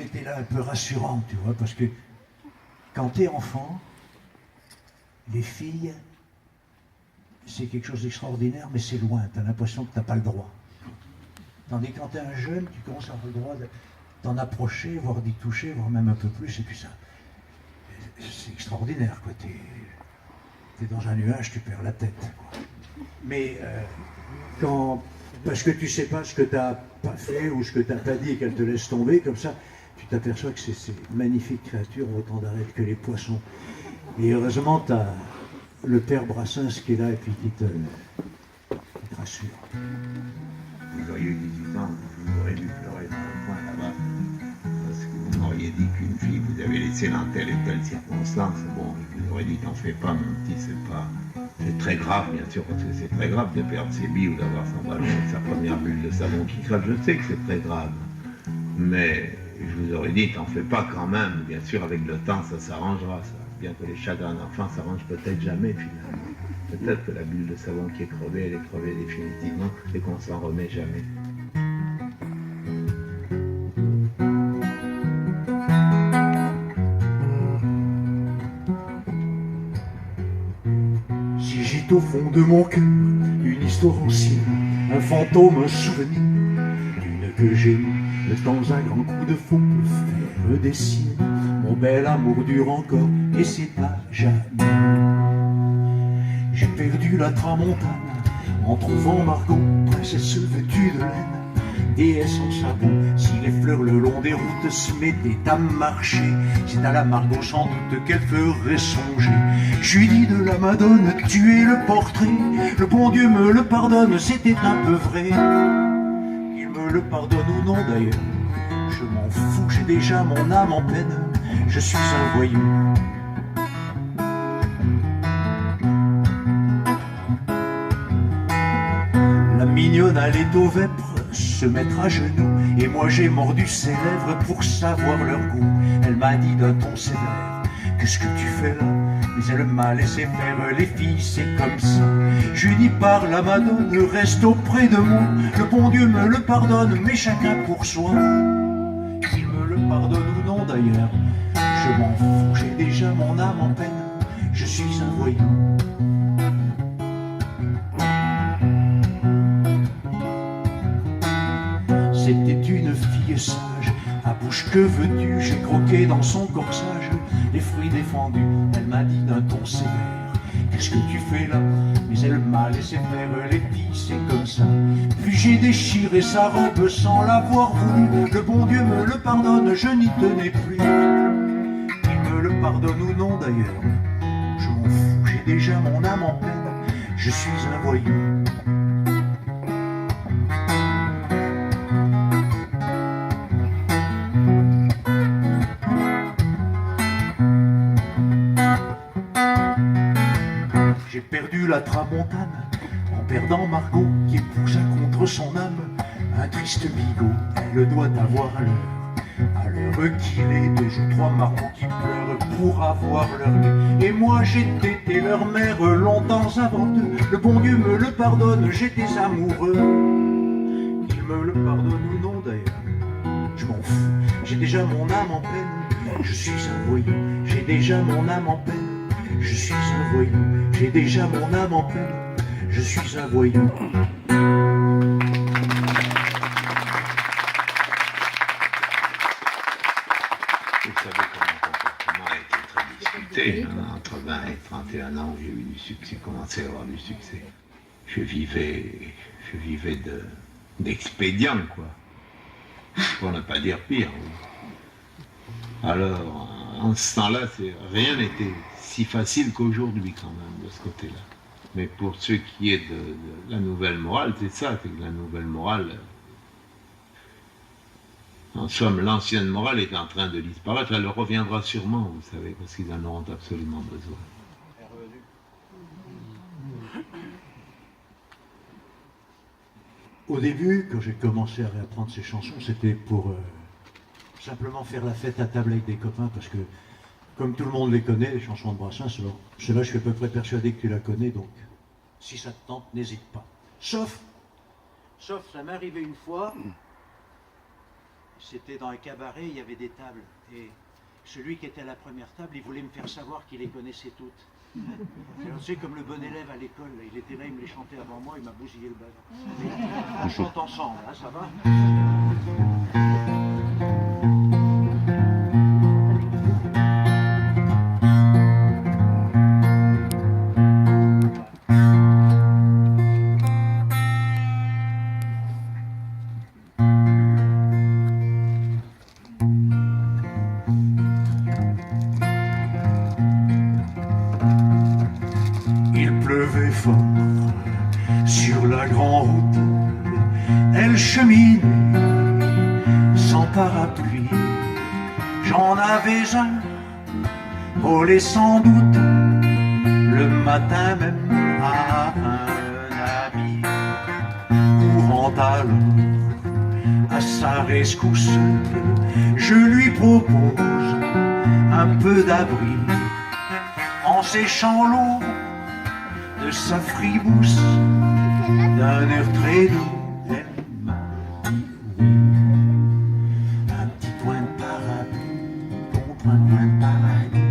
côté là un peu rassurant, tu vois, parce que quand t'es enfant, les filles, c'est quelque chose d'extraordinaire, mais c'est loin, t'as l'impression que t'as pas le droit. Tandis que quand t'es un jeune, tu commences à avoir le droit d'en approcher, voire d'y toucher, voire même un peu plus, et puis ça, c'est extraordinaire, quoi. T'es dans un nuage, tu perds la tête, quoi. Mais parce que tu sais pas ce que t'as pas fait ou ce que t'as pas dit et qu'elle te laisse tomber, comme ça, tu t'aperçois que ces magnifiques créatures ont autant d'arêtes que les poissons. Et heureusement, t'as le père Brassens qui est là et puis qui te rassure. Vous auriez eu 18 ans, vous auriez dû pleurer dans le coin là-bas. Parce que vous m'auriez dit qu'une fille vous avait laissé dans telle et telle circonstance. Bon, je vous aurais dit, t'en fais pas, mon petit, c'est pas. C'est très grave, bien sûr, parce que c'est très grave de perdre ses billes ou d'avoir son ballon, sa première bulle de savon qui crève. Je sais que c'est très grave. Mais je vous aurais dit, t'en fais pas quand même. Bien sûr, avec le temps, ça s'arrangera. Ça. Bien que les chagrins d'enfant s'arrangent peut-être jamais, finalement. Peut-être que la bulle de savon qui est crevée, elle est crevée définitivement et qu'on s'en remet jamais. Si j'ai au fond de mon cœur une histoire ancienne, un fantôme, un souvenir, d'une que j'ai eue, le temps un grand coup de faux peut faire des siennes. Mon bel amour dure encore et c'est pas jamais. J'ai perdu la tramontane en trouvant Margot, princesse vêtue de laine, déesse en sabot. Si les fleurs le long des routes se mettaient à marcher, c'est à la Margot sans doute qu'elle ferait songer. Je lui dis de la Madone, tu es le portrait, le bon Dieu me le pardonne, c'était un peu vrai. Il me le pardonne ou non d'ailleurs, je m'en fous, j'ai déjà mon âme en peine, je suis un voyou. La mignonne allait au vêpres se mettre à genoux, et moi j'ai mordu ses lèvres pour savoir leur goût. Elle m'a dit d'un ton sévère, qu'est-ce que tu fais là? Mais elle m'a laissé faire, les filles c'est comme ça. Je lui dis par la Madone, reste auprès de moi, le bon Dieu me le pardonne, mais chacun pour soi. Qu'il me le pardonne ou non d'ailleurs, je m'en fous, j'ai déjà mon âme en peine, je suis un voyou. C'était une fille sage, à bouche que veux-tu, j'ai croqué dans son corsage les fruits défendus. Elle m'a dit d'un ton sévère, qu'est-ce que tu fais là? Mais elle m'a laissé faire, les filles c'est comme ça. Puis j'ai déchiré sa robe sans l'avoir voulu, le bon Dieu me le pardonne, je n'y tenais plus. Il me le pardonne ou non d'ailleurs, je m'en fous, j'ai déjà mon âme en peine, je suis un voyou. J'ai perdu la tramontane en perdant Margot qui épousa contre son âme un triste bigot. Elle doit avoir à l'heure qu'il est, 2 ou 3 marmots qui pleurent pour avoir leur lait. Et moi j'ai été leur mère longtemps avant eux. Le bon Dieu me le pardonne, j'étais amoureux. Qu'il me le pardonne ou non d'ailleurs, je m'en fous, j'ai déjà mon âme en peine, je suis un voyou, j'ai déjà mon âme en peine. Je suis un voyou, j'ai déjà mon âme en peine, je suis un voyou. Vous savez que mon comportement a été très discuté. Entre 20 et 31 ans, j'ai eu du succès, commencé à avoir du succès. Je vivais d'expédients, quoi. Pour ne pas dire pire. Oui. Alors, en ce temps-là, rien n'était si facile qu'aujourd'hui quand même de ce côté-là. Mais pour ce qui est de la nouvelle morale, c'est ça, c'est que la nouvelle morale, en somme, l'ancienne morale est en train de disparaître, elle reviendra sûrement, vous savez, parce qu'ils en auront absolument besoin. Au début, quand j'ai commencé à réapprendre ces chansons, c'était pour simplement faire la fête à table avec des copains, parce que comme tout le monde les connaît, les chansons de Brassens, alors celle-là, je suis à peu près persuadé que tu la connais, donc si ça te tente, n'hésite pas. Sauf, ça m'est arrivé une fois, C'était dans un cabaret, il y avait des tables. Et celui qui était à la première table, il voulait me faire savoir qu'il les connaissait toutes. Alors, tu sais, comme le bon élève à l'école, il était là, il me les chantait avant moi, il m'a bousillé le ballon. On chante ensemble, hein, ça va? Sur la grande route, elle cheminait sans parapluie. J'en avais un, volé sans doute, le matin même à un ami. Courant alors à sa rescousse, je lui propose un peu d'abri en séchant l'eau de sa fribousse. D'un air très doux, elle m'a dit oui. Un petit coin de paradis contre un coin de paradis.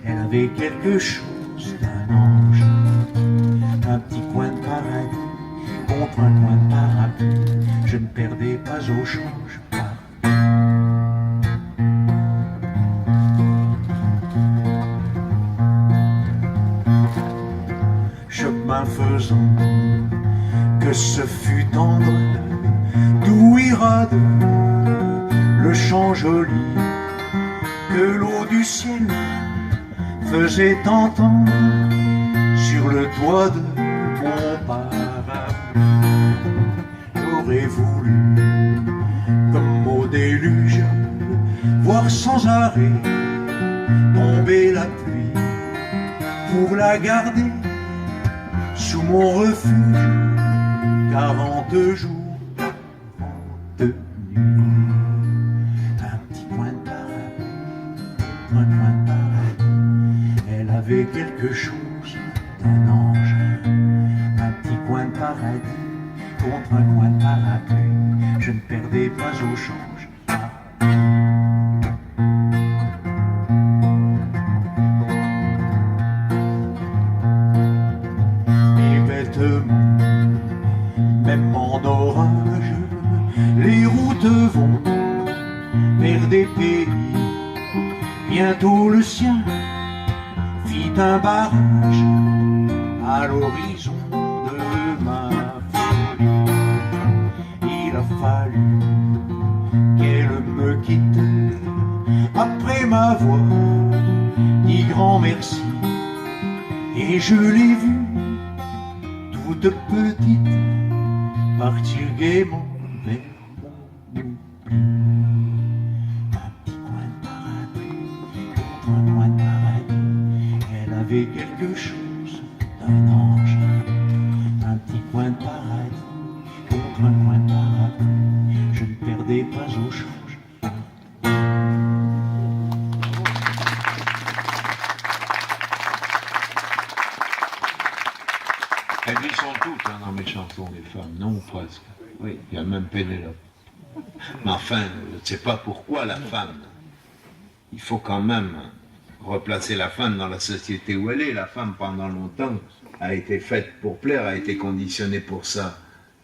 Elle avait quelque chose d'un ange. Un petit coin de paradis contre un coin de paradis. Je ne perdais pas au change. Chemin faisant, que ce fut tendre, doux et rade, le champ joli, que l'eau du ciel faisait entendre sur le toit de mon parapluie. J'aurais voulu, comme au déluge, voir sans arrêt tomber la pluie pour la garder sous mon refuge, 40 jours, 40 nuits. Un petit coin de paradis, un coin de paradis. Elle avait quelque chose d'un ange. Un petit coin de paradis contre un coin de parapluie. Je ne perdais pas au change. Même en orage, les routes vont vers des pays. Bientôt le sien fit un barrage à l'horizon de ma folie. Il a fallu qu'elle me quitte après m'avoir dit grand merci. Et je l'ai vue toute petite partir gaiement vers mon oubli. Un petit coin de paradis contre un coin de paradis. Elle avait quelque chose d'un ange. Un petit coin de paradis contre un coin de paradis. Je ne perdais pas au change. Elles y sont toutes hein, dans mes chansons, les femmes, non presque. Oui, il y a même Pénélope. Mais enfin, je ne sais pas pourquoi la femme. Il faut quand même replacer la femme dans la société où elle est. La femme, pendant longtemps, a été faite pour plaire, a été conditionnée pour ça.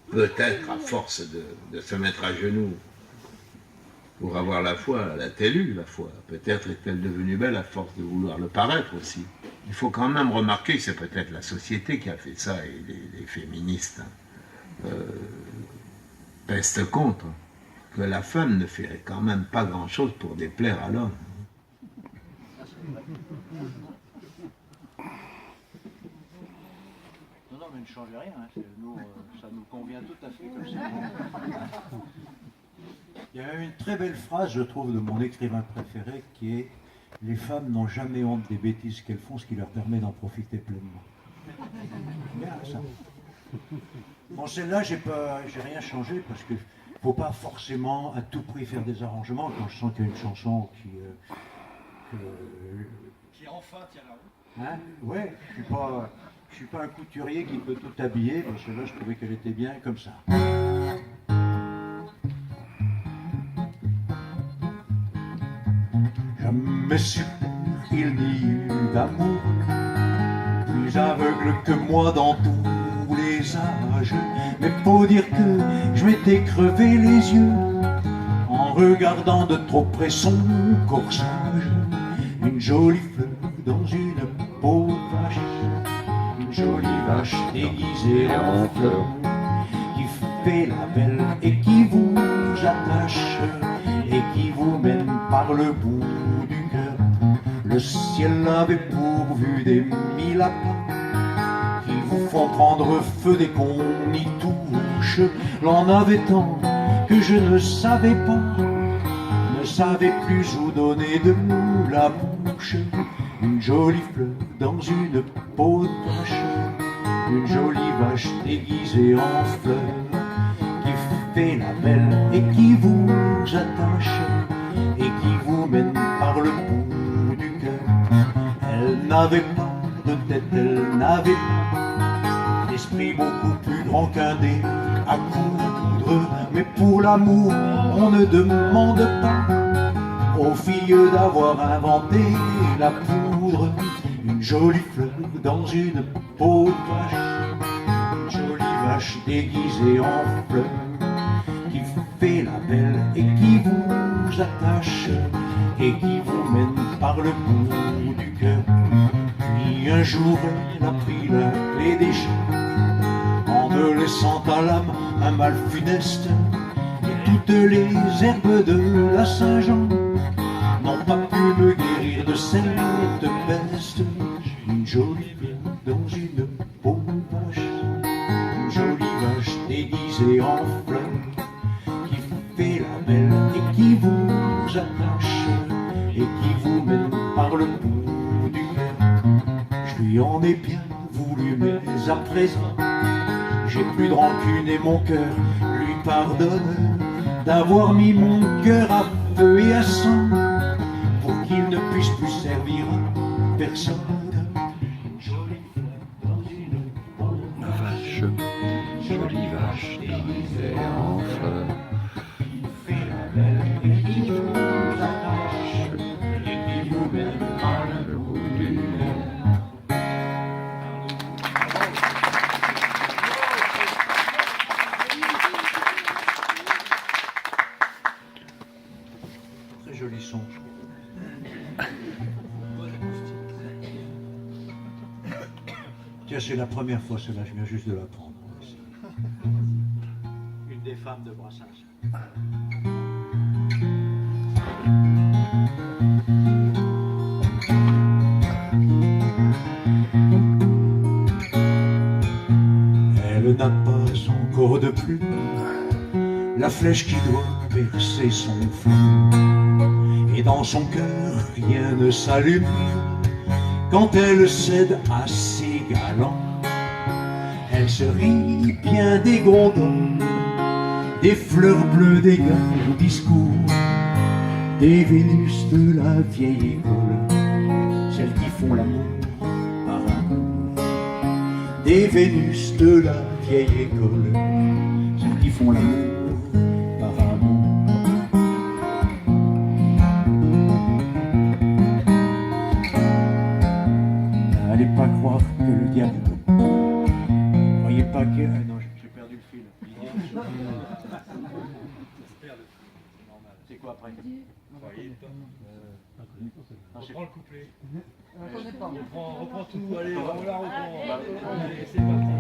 Peut-être, à force de se mettre à genoux pour avoir la foi, elle a-t-elle eu la foi. Peut-être est-elle devenue belle à force de vouloir le paraître aussi. Il faut quand même remarquer que c'est peut-être la société qui a fait ça, et les féministes pestent contre, que la femme ne fait quand même pas grand-chose pour déplaire à l'homme. Non, mais ne changez rien, hein. Nous, ça nous convient tout à fait comme ça. Il y a une très belle phrase, je trouve, de mon écrivain préféré qui est « Les femmes n'ont jamais honte des bêtises qu'elles font, ce qui leur permet d'en profiter pleinement. » Bien, ça. Bon, celle-là, j'ai rien changé parce que faut pas forcément à tout prix faire des arrangements quand je sens qu'il y a une chanson qui enfin tient la route. Hein, ouais, je suis pas un couturier qui peut tout habiller, parce que là je trouvais qu'elle était bien comme ça. sur il n'y eut d'amour plus aveugle que moi dans tous les âges. Mais faut dire que je m'étais crevé les yeux en regardant de trop près son corsage. Une jolie fleur dans une peau de vache, une jolie vache déguisée en fleur, qui fait la belle et qui vous attache et qui vous mène par le bout du cœur. Le ciel avait pourvu des mille lapins qui vous font prendre feu dès qu'on y touche. L'on avait tant que je ne savais plus où donner de la bouche. Une jolie fleur dans une peau de vache, une jolie vache déguisée en fleur, qui fait la belle et qui vous attache et qui vous mène par le bout du cœur. Elle n'avait pas de tête, elle n'avait pas d'esprit beaucoup plus grand qu'un dé à coudre. Mais pour l'amour, on ne demande pas aux filles d'avoir inventé la poudre. Une jolie fleur dans une peau de vache, une jolie vache déguisée en fleur, qui fait la belle et qui vous attache et qui vous mène par le bout du cœur. Puis un jour elle a pris la clé des champs en me laissant à l'âme un mal funeste. Et toutes les herbes de la Saint-Jean n'ont pas pu me guérir de cette peste. Une jolie fleur dans une peau de vache, une jolie vache déguisée en fleur, qui fait la belle et qui vous attache et qui vous mène par le bout du cœur. Je lui en ai bien voulu, mais à présent j'ai plus de rancune et mon cœur lui pardonne d'avoir mis mon cœur à feu et à sang pour qu'il ne puisse plus servir à personne. Une jolie fleur dans une peau de vache, jolie vache déguisée en fleur, qui fait la belle et qui vous attache et qui vous mène par le bout du cœur. Très joli son. Tiens, c'est la première fois celle-là, je viens juste de l'apprendre. Une des femmes de Brassens. Elle n'a pas encore de plume, la flèche qui doit percer son flanc. Et dans son cœur, rien ne s'allume quand elle cède à ses galants. Elle se rit bien des gondoles, des fleurs bleues, des gars au discours, des Vénus de la vieille école, celles qui font l'amour par amour. Des Vénus de la vieille école, celles qui font l'amour par amour. N'allez pas croire que le diable, croyez pas que... Ah non, j'ai perdu le fil. C'est quoi après? On reprend le couplet. On reprend tout, allez, on la reprend. Allez, c'est parti.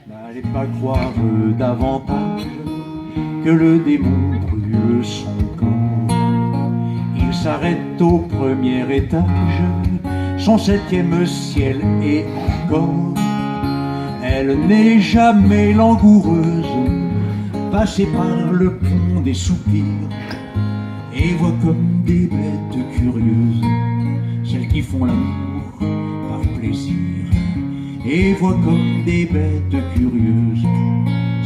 N'allez pas croire davantage que le démon brûle son corps. Il s'arrête au premier étage, son septième ciel et encore. Elle n'est jamais langoureuse, passée par le pont des soupirs, et voit comme des bêtes curieuses celles qui font l'amour par plaisir. Et voit comme des bêtes curieuses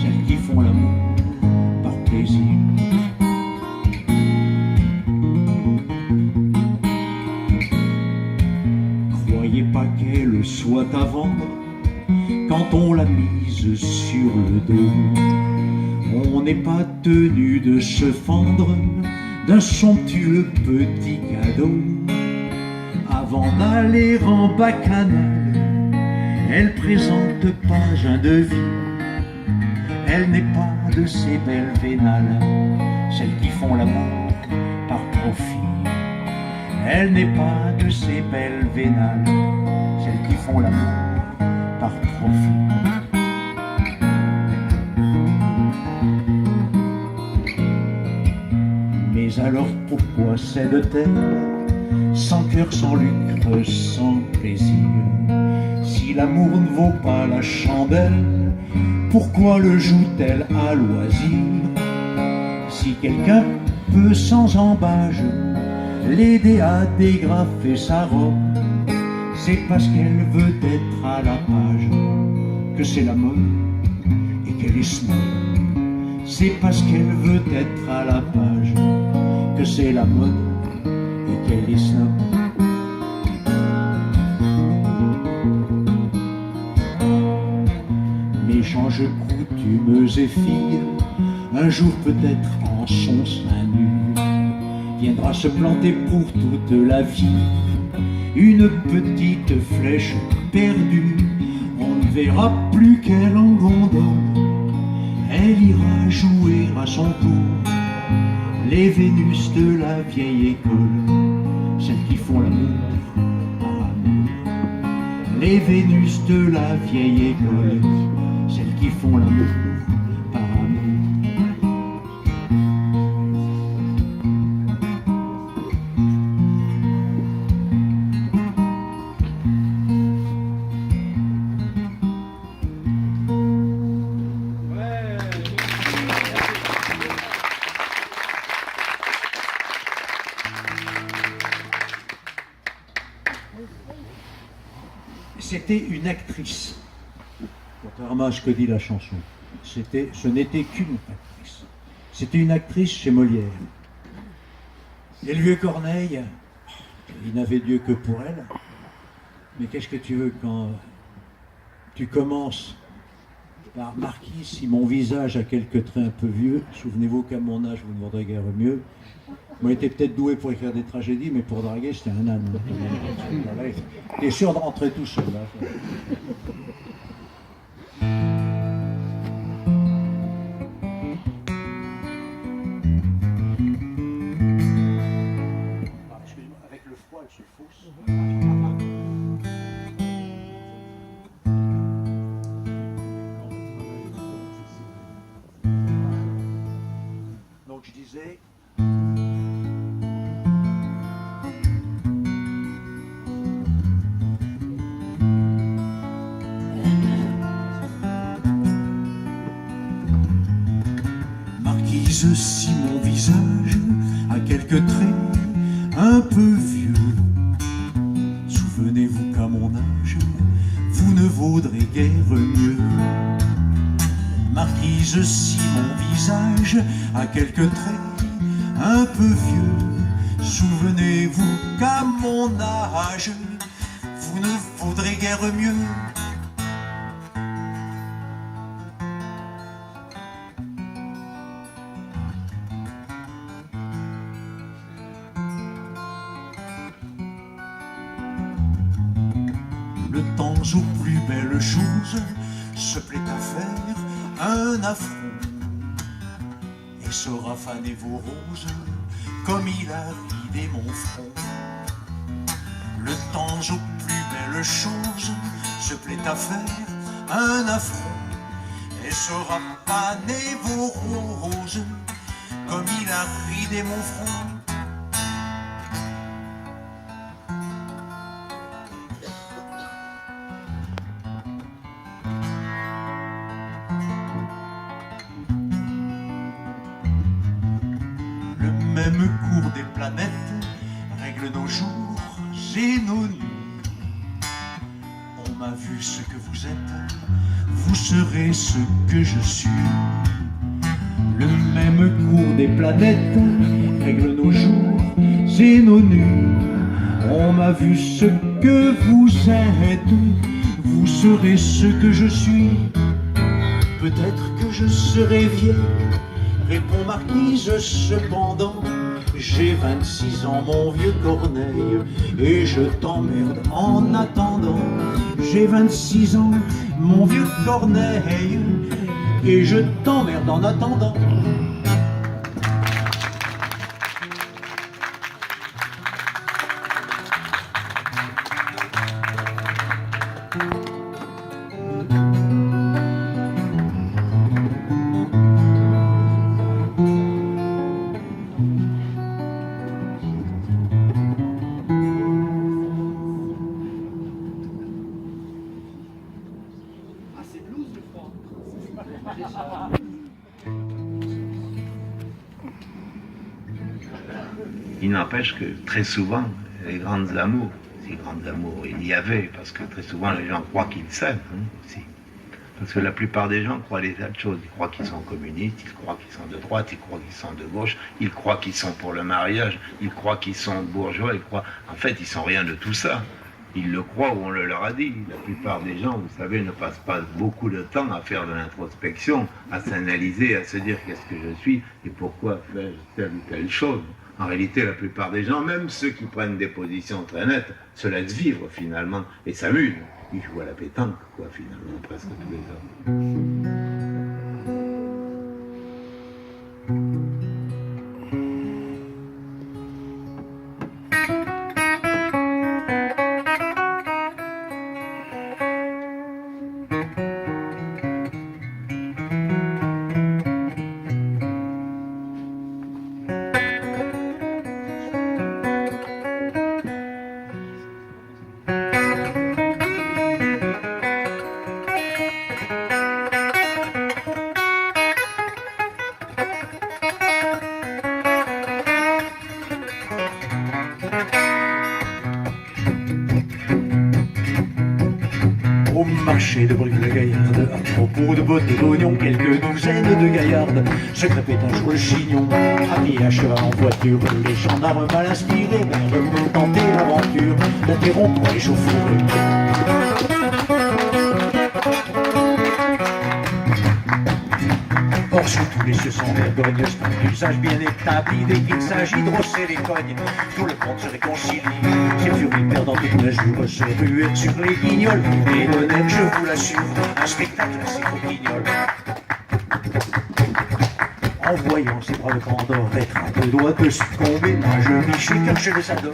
celles qui font l'amour par plaisir. Croyez pas qu'elle soit à vendre quand on l'a mise sur le dos. On n'est pas tenu de se fendre d'un somptueux petit cadeau. Avant d'aller en bacchanale, elle présente pas un devis. Elle n'est pas de ces belles vénales, celles qui font l'amour par profit. Elle n'est pas de ces belles vénales, celles qui font l'amour par profit. Mais alors pourquoi cède-t-elle, sans cœur, sans lucre, sans plaisir? Si l'amour ne vaut pas la chandelle, pourquoi le joue-t-elle à loisir? Si quelqu'un peut sans embâge l'aider à dégrafer sa robe, c'est parce qu'elle veut être à la page, que c'est la mode et qu'elle est snob. C'est parce qu'elle veut être à la page, que c'est la mode et qu'elle est snob. Méchange coutumes et filles, un jour peut-être en son sein nu, viendra se planter pour toute la vie une petite flèche perdue. On ne verra plus qu'elle en gondole, elle ira jouer à son tour les Vénus de la vieille école, celles qui font l'amour par amour. Les Vénus de la vieille école, celles qui font l'amour par amour. C'était une actrice, contrairement à ce que dit la chanson. Ce n'était qu'une actrice. C'était une actrice chez Molière. Et le vieux Corneille, il n'avait Dieu que pour elle. Mais qu'est-ce que tu veux quand tu commences par Marquis, si mon visage a quelques traits un peu vieux, souvenez-vous qu'à mon âge, vous ne vaudrez guère mieux. Moi, j'étais peut-être doué pour écrire des tragédies, mais pour draguer, c'était un âne. T'es sûr de rentrer tout seul, là. Ah, excuse-moi, avec le froid, elle se fausse. Donc, je disais... Si mon visage a quelques traits un peu vieux, souvenez-vous qu'à mon âge, vous ne vaudrez guère mieux. Marquise, si mon visage a quelques traits un peu vieux, souvenez-vous qu'à mon âge, vous ne vaudrez guère mieux. Le temps aux plus belles choses se plaît à faire un affront et saura faner vos roses comme il a ridé mon front. Le temps aux plus belles choses se plaît à faire un affront et saura faner vos roses comme il a ridé mon front. Même cours des planètes règle nos jours et nos nuits. On m'a vu ce que vous êtes, vous serez ce que je suis. Le même cours des planètes règle nos jours et nos nuits. On m'a vu ce que vous êtes, vous serez ce que je suis. Peut-être que je serai vieille, répond Marquise cependant. J'ai 26 ans, mon vieux Corneille, et je t'emmerde en attendant. J'ai 26 ans, mon vieux Corneille, et je t'emmerde en attendant. Ah, c'est blues le froid. Il n'empêche que très souvent, les grands amours, si grands amours il y avait, parce que très souvent les gens croient qu'ils s'aiment aussi. Parce que la plupart des gens croient des tas de choses. Ils croient qu'ils sont communistes, ils croient qu'ils sont de droite, ils croient qu'ils sont de gauche, ils croient qu'ils sont pour le mariage, ils croient qu'ils sont bourgeois, ils croient... En fait, ils sont rien de tout ça. Ils le croient ou on le leur a dit. La plupart des gens, vous savez, ne passent pas beaucoup de temps à faire de l'introspection, à s'analyser, à se dire qu'est-ce que je suis et pourquoi fais-je telle ou telle chose. En réalité, la plupart des gens, même ceux qui prennent des positions très nettes, se laissent vivre finalement et s'amusent. Ils jouent à la pétanque, quoi, finalement, presque tous les hommes. Au marché de Brive-la-Gaillarde, à propos de bottes d'oignons, quelques douzaines de gaillardes se crêpaient un jour le chignon. Amis à cheval en voiture, les gendarmes mal inspirés veulent tenter l'aventure d'interrompre l'échauffourée. Or surtout les cieux sont vergogneux, c'est un usage bien établi. Dès qu'il s'agit de rosser les cognes, tout le monde se réconcilie. Ces furies perdant toute mesure se ruèrent sur les guignols et donnèrent, je vous l'assure, un spectacle assez roquignol. En voyant ces braves candors être à deux doigts de succomber, moi je michais car je les adore.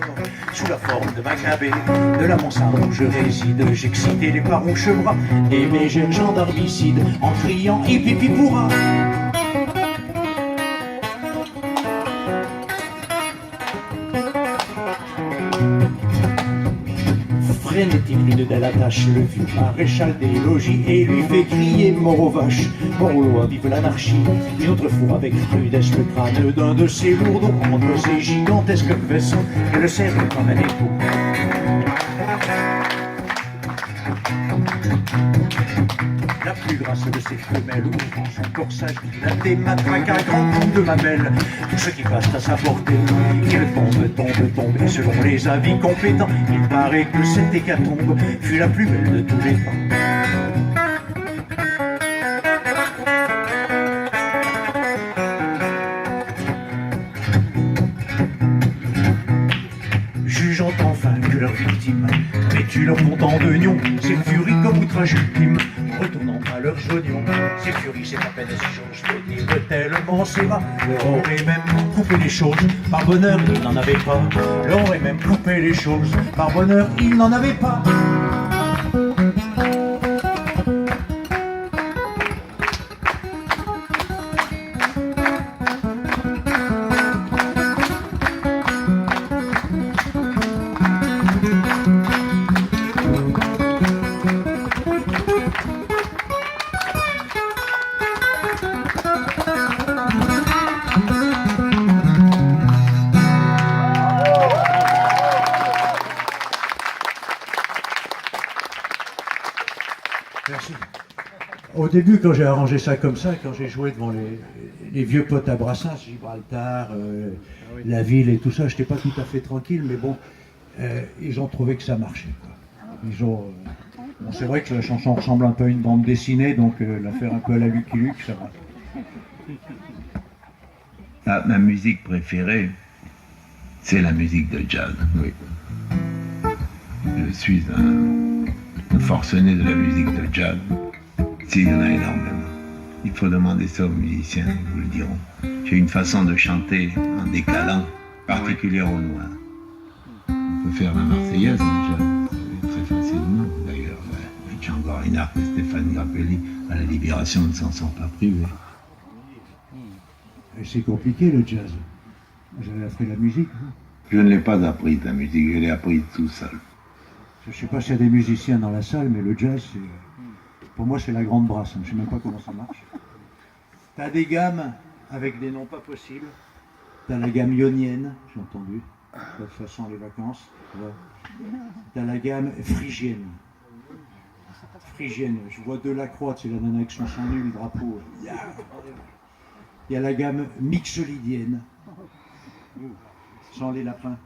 Sous la forme de Maccabée, de la mansarde où je réside, j'excitais les farouches bras et mes jeunes gendarmicides en criant hippie pourra. Freinait-il de la tâche, le vieux maréchal des logis, et lui fait crier mort aux vaches, mort aux lois, vive l'anarchie. Une autre fois avec rudesse le crâne d'un de ces lourds entre ces gigantesques vaisseaux que le serre comme un époux. La plus grasse de ses femelles ouvrant son corsage, la dématraque à grands coups de mamelle. Tout ce qui passe à sa portée, qu'elle tombe, et selon les avis compétents, il paraît que cette hécatombe fut la plus belle de tous les temps. Jugeant enfin que leur victime vêtut leur montant de nions, ces furies comme outrage ultime, retournant à leurs oignons. Ces furies, c'est à peine si j'ose le dire tellement c'est bas. Leur aurait même coupé les choses, par bonheur ils n'en avaient pas. Leur aurait même coupé les choses, par bonheur ils n'en avaient pas. Merci. Au début, quand j'ai arrangé ça comme ça, quand j'ai joué devant les vieux potes à Brassens, Gibraltar, la ville et tout ça, je n'étais pas tout à fait tranquille, mais bon, ils ont trouvé que ça marchait, quoi. Ils ont, Bon, c'est vrai que la chanson ressemble un peu à une bande dessinée, donc la faire un peu à la Lucky Luke, ça va. Ah, ma musique préférée, c'est la musique de jazz, oui. Je suis un forcené de la musique de jazz. S'il y en a énormément. Il faut demander ça aux musiciens, ils vous le diront. J'ai une façon de chanter en décalant, particulière aux Noirs. On peut faire la Marseillaise en jazz, très facilement. D'ailleurs, Django Reinhardt et Stéphane Grappelli, à la Libération, ne s'en sont pas privés. Et c'est compliqué le jazz. Vous avez appris la musique, vous? Je ne l'ai pas appris, ta musique, je l'ai appris tout seul. Je ne sais pas s'il y a des musiciens dans la salle, mais le jazz, pour moi, c'est la grande brasse. Je ne sais même pas comment ça marche. Tu as des gammes avec des noms pas possibles. Tu as la gamme ionienne, j'ai entendu. De toute façon, les vacances. Tu as la gamme phrygienne. Phrygienne, je vois Delacroix, c'est la nana avec son sang nu, le drapeau. Il y a la gamme mixolydienne. Sans les lapins.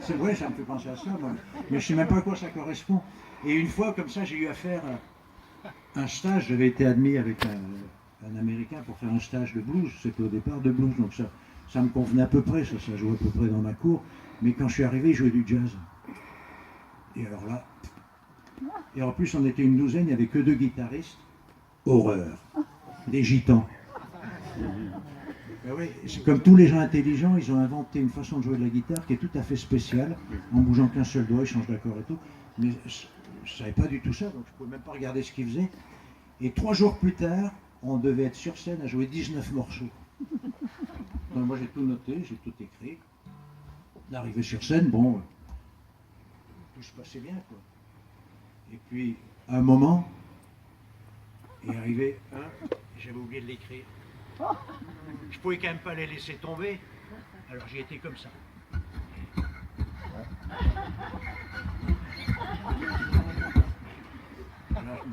C'est vrai, ça me fait penser à ça, moi. Mais je ne sais même pas à quoi ça correspond. Et une fois, comme ça, j'ai eu à faire un stage. J'avais été admis avec un Américain pour faire un stage de blues. C'était au départ de blues, donc ça me convenait à peu près. Ça jouait à peu près dans ma cour. Mais quand je suis arrivé, je jouais du jazz. Et alors là... Et en plus, on était une douzaine, il n'y avait que 2 guitaristes. Horreur. Des gitans. Ben oui, c'est comme tous les gens intelligents, ils ont inventé une façon de jouer de la guitare qui est tout à fait spéciale, en bougeant qu'un seul doigt, ils changent d'accord et tout. Mais je ne savais pas du tout ça, donc je ne pouvais même pas regarder ce qu'ils faisaient. Et 3 jours plus tard, on devait être sur scène à jouer 19 morceaux. Donc moi j'ai tout noté, j'ai tout écrit. Arrivé sur scène, bon, tout se passait bien, quoi. Et puis, à un moment, est arrivé un, j'avais oublié de l'écrire. Je pouvais quand même pas les laisser tomber, alors j'ai été comme ça. Alors,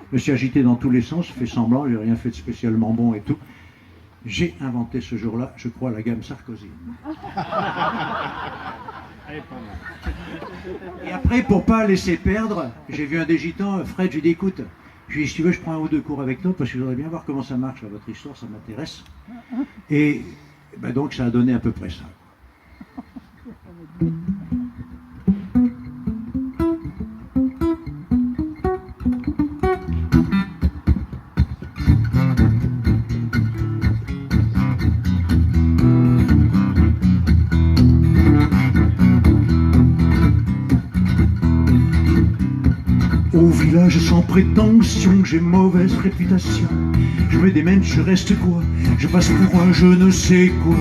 je me suis agité dans tous les sens, fait semblant, j'ai rien fait de spécialement bon et tout. J'ai inventé ce jour-là, je crois, la gamme Sarkozy. Et après, pour pas laisser perdre, j'ai vu un des gitans, Fred, j'ai dit écoute, je lui ai dit si tu veux, je prends 1 ou 2 cours avec toi parce que je voudrais bien voir comment ça marche, là, votre histoire, ça m'intéresse. Et ben donc ça a donné à peu près ça. Au village sans prétention, j'ai mauvaise réputation. Je me démène, je reste quoi? Je passe pour un je ne sais quoi.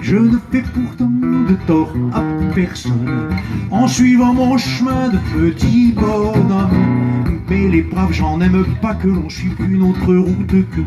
Je ne fais pourtant de tort à personne en suivant mon chemin de petit bonhomme. Mais les braves, j'en aime pas que l'on suive une autre route que...